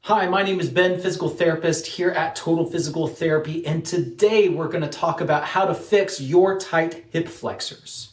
Hi, my name is Ben, physical therapist here at Total Physical Therapy, and today we're going to talk about how to fix your tight hip flexors.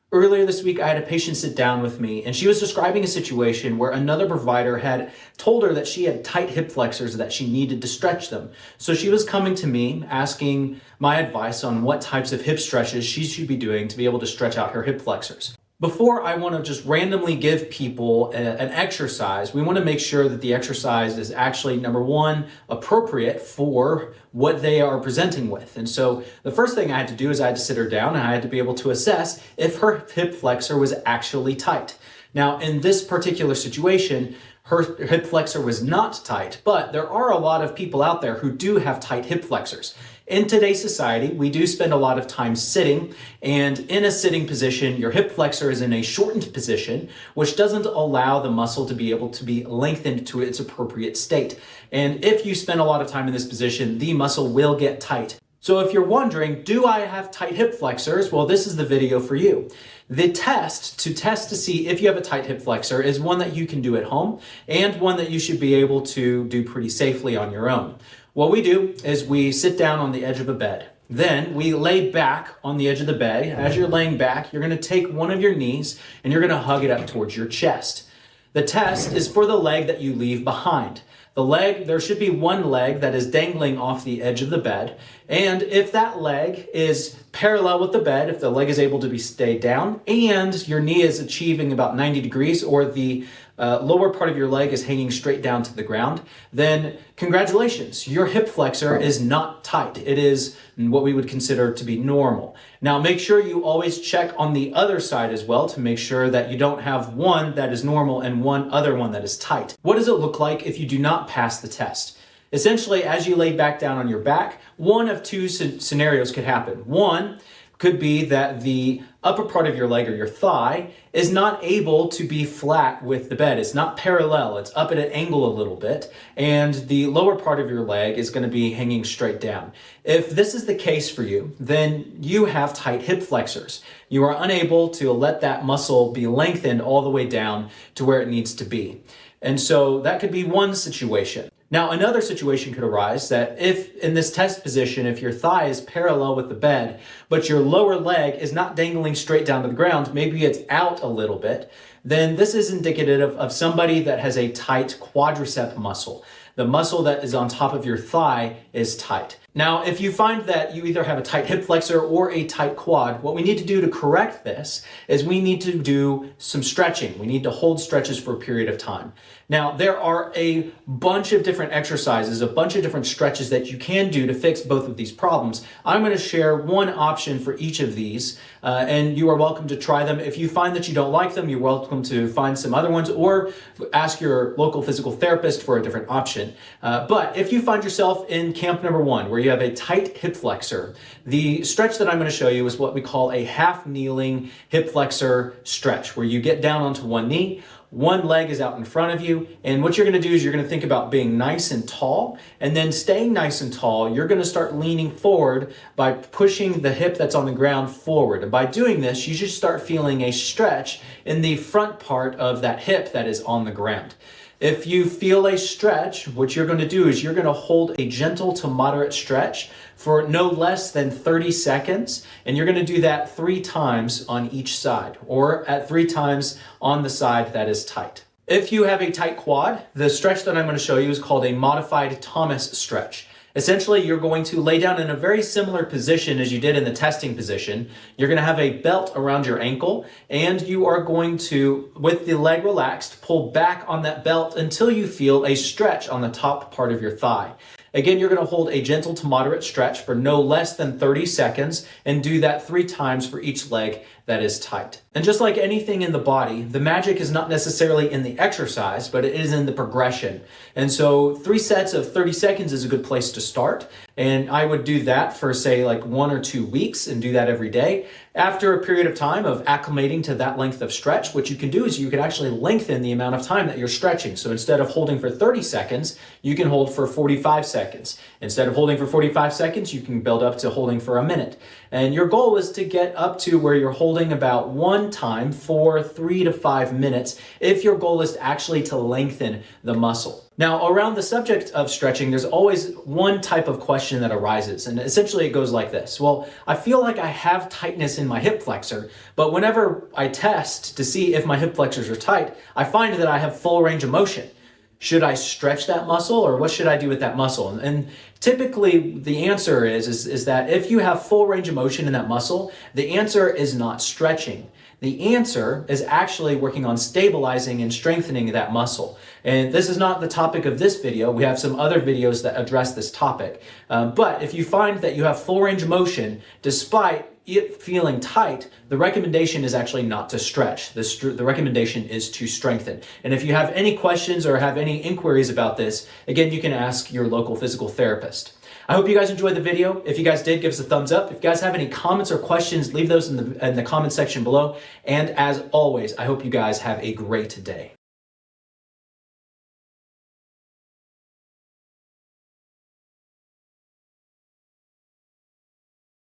Earlier this week, I had a patient sit down with me, and she was describing a situation where another provider had told her that she had tight hip flexors, that she needed to stretch them. So she was coming to me asking my advice on what types of hip stretches she should be doing to be able to stretch out her hip flexors. Before I want to just randomly give people an exercise, we want to make sure that the exercise is actually, number one, appropriate for what they are presenting with. And so the first thing I had to do is I had to sit her down and I had to be able to assess if her hip flexor was actually tight. Now, in this particular situation, her hip flexor was not tight, but there are a lot of people out there who do have tight hip flexors. In today's society, we do spend a lot of time sitting, and in a sitting position, your hip flexor is in a shortened position, which doesn't allow the muscle to be able to be lengthened to its appropriate state. And if you spend a lot of time in this position, the muscle will get tight. So if you're wondering, do I have tight hip flexors? Well, this is the video for you. The test to see if you have a tight hip flexor is one that you can do at home and one that you should be able to do pretty safely on your own. What we do is we sit down on the edge of a bed. Then we lay back on the edge of the bed. As you're laying back, you're going to take one of your knees and you're going to hug it up towards your chest. The test is for the leg that you leave behind. There should be one leg that is dangling off the edge of the bed. And if that leg is parallel with the bed, if the leg is able to be stayed down and your knee is achieving about 90 degrees or the lower part of your leg is hanging straight down to the ground, then congratulations, your hip flexor is not tight. It is what we would consider to be normal. Now make sure you always check on the other side as well to make sure that you don't have one that is normal and one other one that is tight. What does it look like if you do not pass the test? Essentially, as you lay back down on your back, one of two scenarios could happen. One could be that the upper part of your leg or your thigh is not able to be flat with the bed. It's not parallel. It's up at an angle a little bit, and the lower part of your leg is going to be hanging straight down. If this is the case for you, then you have tight hip flexors. You are unable to let that muscle be lengthened all the way down to where it needs to be. And so that could be one situation. Now, another situation could arise that if in this test position, if your thigh is parallel with the bed, but your lower leg is not dangling straight down to the ground, maybe it's out a little bit, then this is indicative of somebody that has a tight quadriceps muscle. The muscle that is on top of your thigh is tight. Now, if you find that you either have a tight hip flexor or a tight quad, what we need to do to correct this is we need to do some stretching. We need to hold stretches for a period of time. Now, there are a bunch of different exercises, a bunch of different stretches that you can do to fix both of these problems. I'm going to share one option for each of these, and you are welcome to try them. If you find that you don't like them, you're welcome to find some other ones or ask your local physical therapist for a different option. But if you find yourself in camp number one, where you have a tight hip flexor, the stretch that I'm going to show you is what we call a half kneeling hip flexor stretch, where you get down onto one knee, one leg is out in front of you, and what you're going to do is you're going to think about being nice and tall, and then staying nice and tall, you're going to start leaning forward by pushing the hip that's on the ground forward. And by doing this, you should start feeling a stretch in the front part of that hip that is on the ground. If you feel a stretch, what you're going to do is you're going to hold a gentle to moderate stretch for no less than 30 seconds, and you're going to do that 3 times on each side, or at 3 times on the side that is tight. If you have a tight quad, the stretch that I'm going to show you is called a modified Thomas stretch. Essentially, you're going to lay down in a very similar position as you did in the testing position. You're going to have a belt around your ankle, and you are going to, with the leg relaxed, pull back on that belt until you feel a stretch on the top part of your thigh. Again, you're going to hold a gentle to moderate stretch for no less than 30 seconds and do that 3 times for each leg that is tight. And just like anything in the body, the magic is not necessarily in the exercise, but it is in the progression. And so 3 sets of 30 seconds is a good place to start. And I would do that for, say, like 1 or 2 weeks and do that every day. After a period of time of acclimating to that length of stretch, what you can do is you can actually lengthen the amount of time that you're stretching. So instead of holding for 30 seconds, you can hold for 45 seconds. Instead of holding for 45 seconds, you can build up to holding for a minute. And your goal is to get up to where you're holding about 1 time for 3 to 5 minutes if your goal is actually to lengthen the muscle. Now, around the subject of stretching, there's always one type of question that arises, and essentially it goes like this. Well, I feel like I have tightness in my hip flexor, but whenever I test to see if my hip flexors are tight, I find that I have full range of motion. Should I stretch that muscle, or what should I do with that muscle? And typically the answer is that if you have full range of motion in that muscle, the answer is not stretching. The answer is actually working on stabilizing and strengthening that muscle. And this is not the topic of this video. We have some other videos that address this topic. But if you find that you have full range of motion despite it feeling tight, the recommendation is actually not to stretch. The recommendation is to strengthen. And if you have any questions or have any inquiries about this, again, you can ask your local physical therapist. I hope you guys enjoyed the video. If you guys did, give us a thumbs up. If you guys have any comments or questions, leave those in the comment section below. And as always, I hope you guys have a great day.